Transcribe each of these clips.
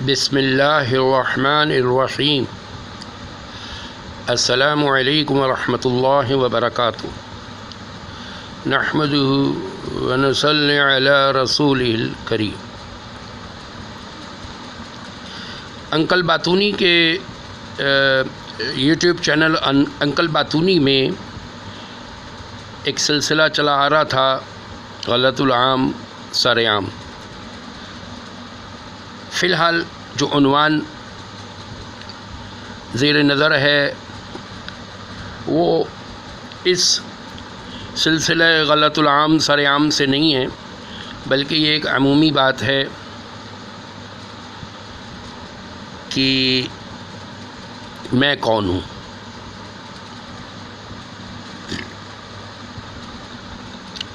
بسم اللہ الرحمن الرحیم۔ السلام علیکم ورحمۃ اللہ وبرکاتہ۔ نحمدہ ونصلی علی رسولہ الکریم۔ انکل باتونی کے یوٹیوب چینل انکل باتونی میں ایک سلسلہ چلا آ رہا تھا، غلط العام سر عام۔ فی الحال جو عنوان زیر نظر ہے وہ اس سلسلہ غلط العام سر عام سے نہیں ہے، بلکہ یہ ایک عمومی بات ہے کہ میں کون ہوں۔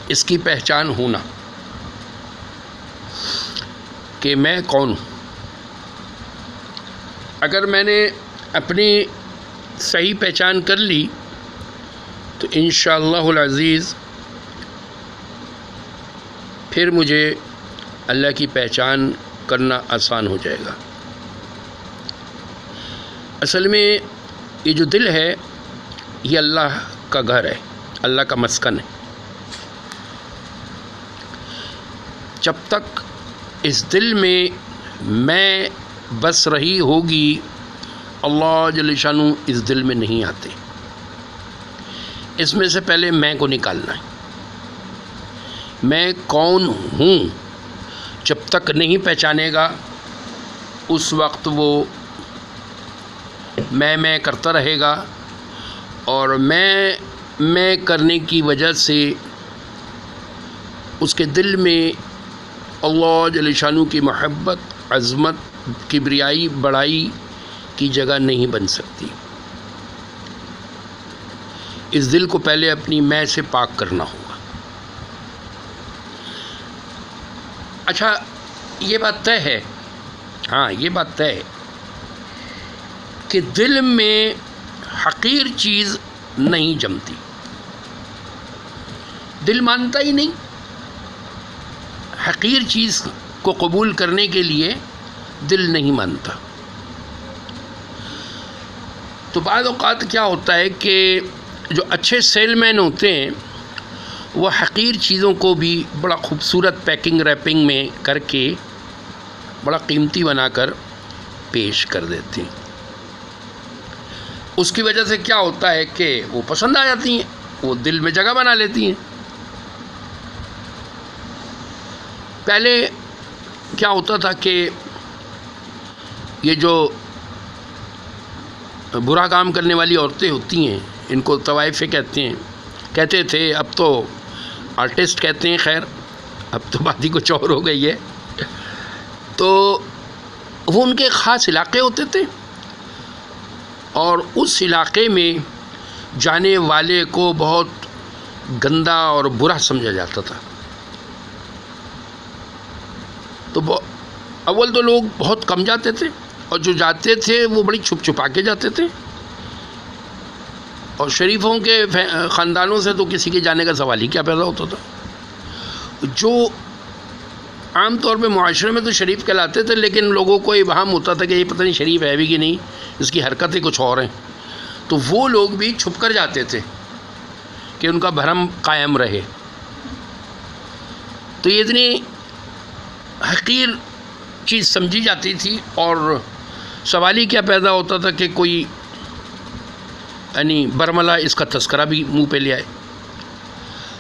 اس کی پہچان ہونا کہ میں کون ہوں۔ اگر میں نے اپنی صحیح پہچان کر لی تو انشاءاللہ العزیز پھر مجھے اللہ کی پہچان کرنا آسان ہو جائے گا۔ اصل میں یہ جو دل ہے یہ اللہ کا گھر ہے، اللہ کا مسکن ہے۔ جب تک اس دل میں بس رہی ہوگی، اللہ جل شانہ اس دل میں نہیں آتے۔ اس میں سے پہلے میں کو نکالنا ہے۔ میں کون ہوں جب تک نہیں پہچانے گا، اس وقت وہ میں کرتا رہے گا، اور میں کرنے کی وجہ سے اس کے دل میں اللہ جل شانہ کی محبت، عظمت، کبریائی، بڑائی کی جگہ نہیں بن سکتی۔ اس دل کو پہلے اپنی میں سے پاک کرنا ہوگا۔ اچھا، یہ بات طے ہے، یہ بات طے ہے کہ دل میں حقیر چیز نہیں جمتی۔ دل مانتا ہی نہیں۔ حقیر چیز کو قبول کرنے کے لیے دل نہیں مانتا۔ تو بعض اوقات کیا ہوتا ہے کہ جو اچھے سیل مین ہوتے ہیں وہ حقیر چیزوں کو بھی بڑا خوبصورت پیکنگ ریپنگ میں کر کے بڑا قیمتی بنا کر پیش کر دیتے ہیں۔ اس کی وجہ سے کیا ہوتا ہے کہ وہ پسند آ جاتی ہیں، وہ دل میں جگہ بنا لیتی ہیں۔ پہلے کیا ہوتا تھا کہ یہ جو برا کام کرنے والی عورتیں ہوتی ہیں، ان کو طوائفیں کہتے تھے، اب تو آرٹسٹ کہتے ہیں، خیر اب تو بات ہی کچھ اور ہو گئی ہے۔ تو وہ ان کے خاص علاقے ہوتے تھے، اور اس علاقے میں جانے والے کو بہت گندا اور برا سمجھا جاتا تھا۔ تو اول تو لوگ بہت کم جاتے تھے، اور جو جاتے تھے وہ بڑی چھپ چھپا کے جاتے تھے، اور شریفوں کے خاندانوں سے تو کسی کے جانے کا سوال ہی کیا پیدا ہوتا تھا۔ جو عام طور پہ معاشرے میں تو شریف کہلاتے تھے، لیکن لوگوں کو یہ وہم ہوتا تھا کہ یہ پتہ نہیں شریف ہے بھی کہ نہیں، اس کی حرکتیں کچھ اور ہیں، تو وہ لوگ بھی چھپ کر جاتے تھے کہ ان کا بھرم قائم رہے۔ تو یہ اتنی حقیر چیز سمجھی جاتی تھی، اور سوال ہی کیا پیدا ہوتا تھا کہ کوئی یعنی برملا اس کا تذکرہ بھی منہ پہ لے آئے۔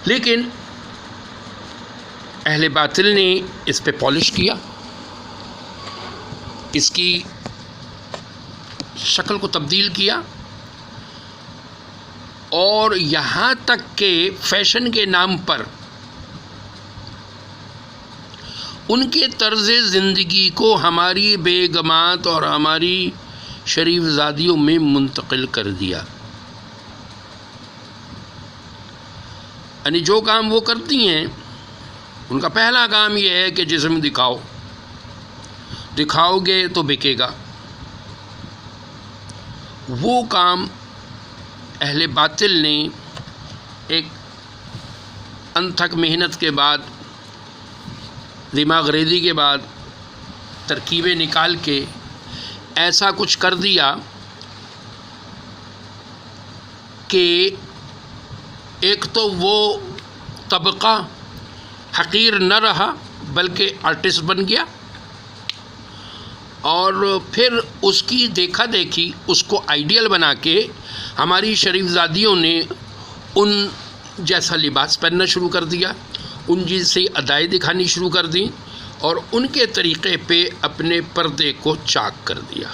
لیکن اہل باطل نے اس پہ پالش کیا، اس کی شکل کو تبدیل کیا، اور یہاں تک کہ فیشن کے نام پر ان کے طرز زندگی کو ہماری بیگمات اور ہماری شریف زادیوں میں منتقل کر دیا۔ یعنی جو کام وہ کرتی ہیں، ان کا پہلا کام یہ ہے کہ جسم دکھاؤ گے تو بکے گا۔ وہ کام اہل باطل نے ایک انتھک محنت کے بعد، دماغ ریزی کے بعد ترکیبیں نکال کے ایسا کچھ کر دیا کہ ایک تو وہ طبقہ حقیر نہ رہا بلکہ آرٹسٹ بن گیا، اور پھر اس کی دیکھا دیکھی اس کو آئیڈیل بنا کے ہماری شریف زادیوں نے ان جیسا لباس پہننا شروع کر دیا، ان جیسی ادائیں دکھانی شروع کر دیں، اور ان کے طریقے پہ اپنے پردے کو چاک کر دیا۔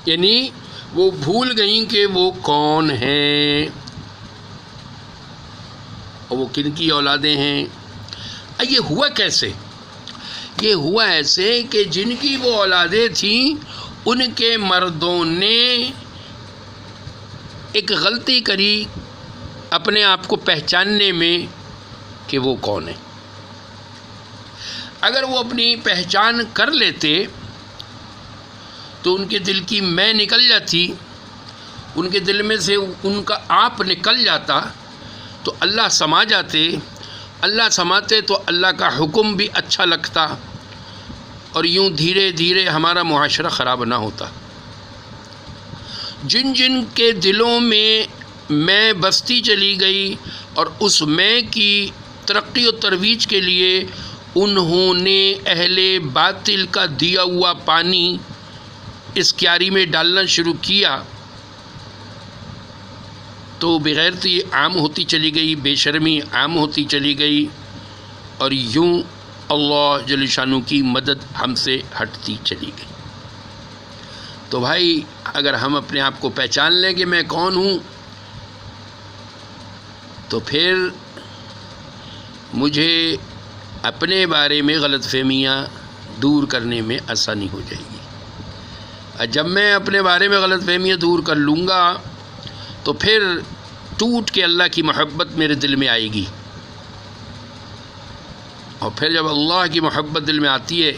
یعنی وہ بھول گئیں کہ وہ کون ہیں اور وہ کن کی اولادیں ہیں۔ یہ ہوا کیسے؟ یہ ہوا ایسے کہ جن کی وہ اولادیں تھیں ان کے مردوں نے ایک غلطی کری اپنے آپ کو پہچاننے میں کہ وہ کون ہے۔ اگر وہ اپنی پہچان کر لیتے تو ان کے دل کی میں نکل جاتی، ان کے دل میں سے ان کا آپ نکل جاتا تو اللہ سما جاتے، اللہ سماتے تو اللہ کا حکم بھی اچھا لگتا، اور یوں دھیرے دھیرے ہمارا معاشرہ خراب نہ ہوتا۔ جن جن کے دلوں میں بستی چلی گئی اور اس میں کی ترقی و ترویج کے لیے انہوں نے اہل باطل کا دیا ہوا پانی اس کیاری میں ڈالنا شروع کیا تو بغیرتی عام ہوتی چلی گئی، بے شرمی عام ہوتی چلی گئی، اور یوں اللہ جل شانہ کی مدد ہم سے ہٹتی چلی گئی۔ تو بھائی اگر ہم اپنے آپ کو پہچان لیں کہ میں کون ہوں تو پھر مجھے اپنے بارے میں غلط فہمیاں دور کرنے میں آسانی ہو جائے گی۔ اور جب میں اپنے بارے میں غلط فہمیاں دور کر لوں گا تو پھر ٹوٹ کے اللہ کی محبت میرے دل میں آئے گی، اور پھر جب اللہ کی محبت دل میں آتی ہے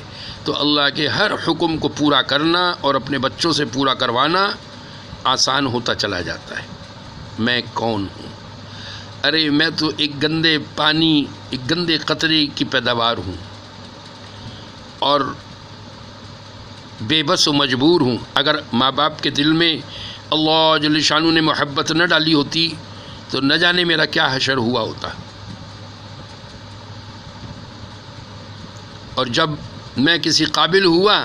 تو اللہ کے ہر حکم کو پورا کرنا اور اپنے بچوں سے پورا کروانا آسان ہوتا چلا جاتا ہے۔ میں کون ہوں؟ ارے میں تو ایک گندے پانی، ایک گندے قطرے کی پیداوار ہوں، اور بے بس و مجبور ہوں۔ اگر ماں باپ کے دل میں اللہ جل شانہ نے محبت نہ ڈالی ہوتی تو نہ جانے میرا کیا حشر ہوا ہوتا۔ اور جب میں کسی قابل ہوا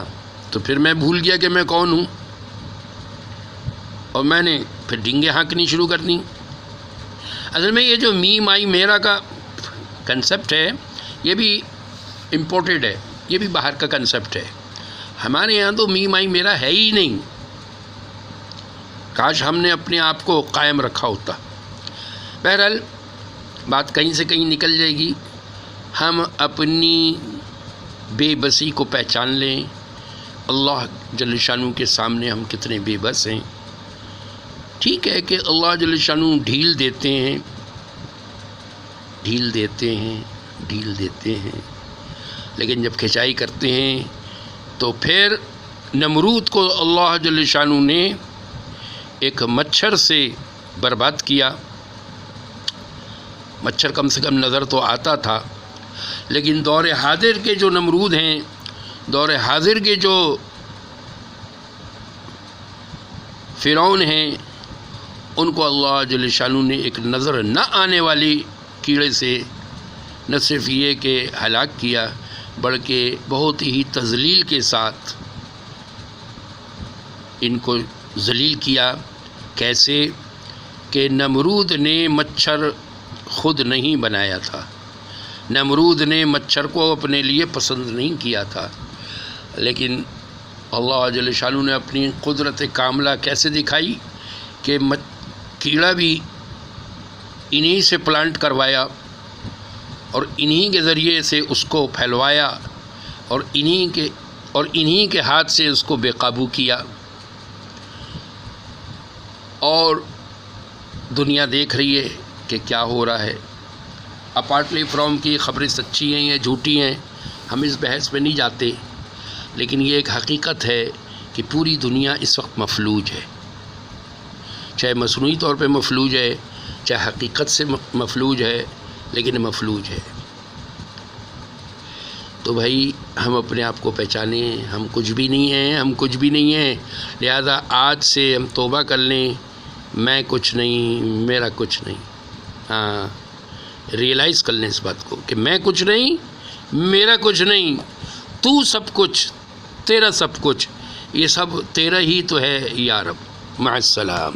تو پھر میں بھول گیا کہ میں کون ہوں، اور میں نے پھر ڈینگیں ہانکنی شروع کر دیں۔ اصل میں یہ جو می مائی میرا کا کنسپٹ ہے یہ بھی امپورٹڈ ہے، یہ بھی باہر کا کنسپٹ ہے۔ ہمارے یہاں تو می مائی میرا ہے ہی نہیں، کاش ہم نے اپنے آپ کو قائم رکھا ہوتا۔ بہرحال بات کہیں سے کہیں نکل جائے گی۔ ہم اپنی بے بسی کو پہچان لیں، اللہ جل شانہ کے سامنے ہم کتنے بے بس ہیں۔ ٹھیک ہے کہ اللہ جل شانہ ڈھیل دیتے ہیں، ڈھیل دیتے ہیں، ڈھیل دیتے ہیں، لیکن جب کھچائی کرتے ہیں تو پھر نمرود کو اللہ جل شانہ نے ایک مچھر سے برباد کیا۔ مچھر کم سے کم نظر تو آتا تھا، لیکن دور حاضر کے جو نمرود ہیں، دور حاضر کے جو فرعون ہیں، ان کو اللہ جل شانہ نے ایک نظر نہ آنے والی کیڑے سے نہ صرف یہ کہ ہلاک کیا بلکہ بہت ہی تذلیل کے ساتھ ان کو ذلیل کیا۔ کیسے کہ نمرود نے مچھر خود نہیں بنایا تھا، نمرود نے مچھر کو اپنے لیے پسند نہیں کیا تھا، لیکن اللہ جل شانہ نے اپنی قدرت کاملہ کیسے دکھائی کہ کیڑا بھی انہی سے پلانٹ کروایا اور انہی کے ذریعے سے اس کو پھیلوایا اور انہی کے ہاتھ سے اس کو بے قابو کیا، اور دنیا دیکھ رہی ہے کہ کیا ہو رہا ہے۔ اپارٹلی فرام کی خبریں سچی ہیں یا جھوٹی ہیں ہم اس بحث میں نہیں جاتے، لیکن یہ ایک حقیقت ہے کہ پوری دنیا اس وقت مفلوج ہے، چاہے مصنوعی طور پہ مفلوج ہے، چاہے حقیقت سے مفلوج ہے، لیکن مفلوج ہے۔ تو بھائی ہم اپنے آپ کو پہچانیں، ہم کچھ بھی نہیں ہیں، ہم کچھ بھی نہیں ہیں. لہذا آج سے ہم توبہ کر لیں، میں کچھ نہیں، میرا کچھ نہیں. ہاں، ریئلائز کر لیں اس بات کو کہ میں کچھ نہیں، میرا کچھ نہیں، تو سب کچھ، تیرا سب کچھ، یہ سب تیرا ہی تو ہے یا رب. مع السلام.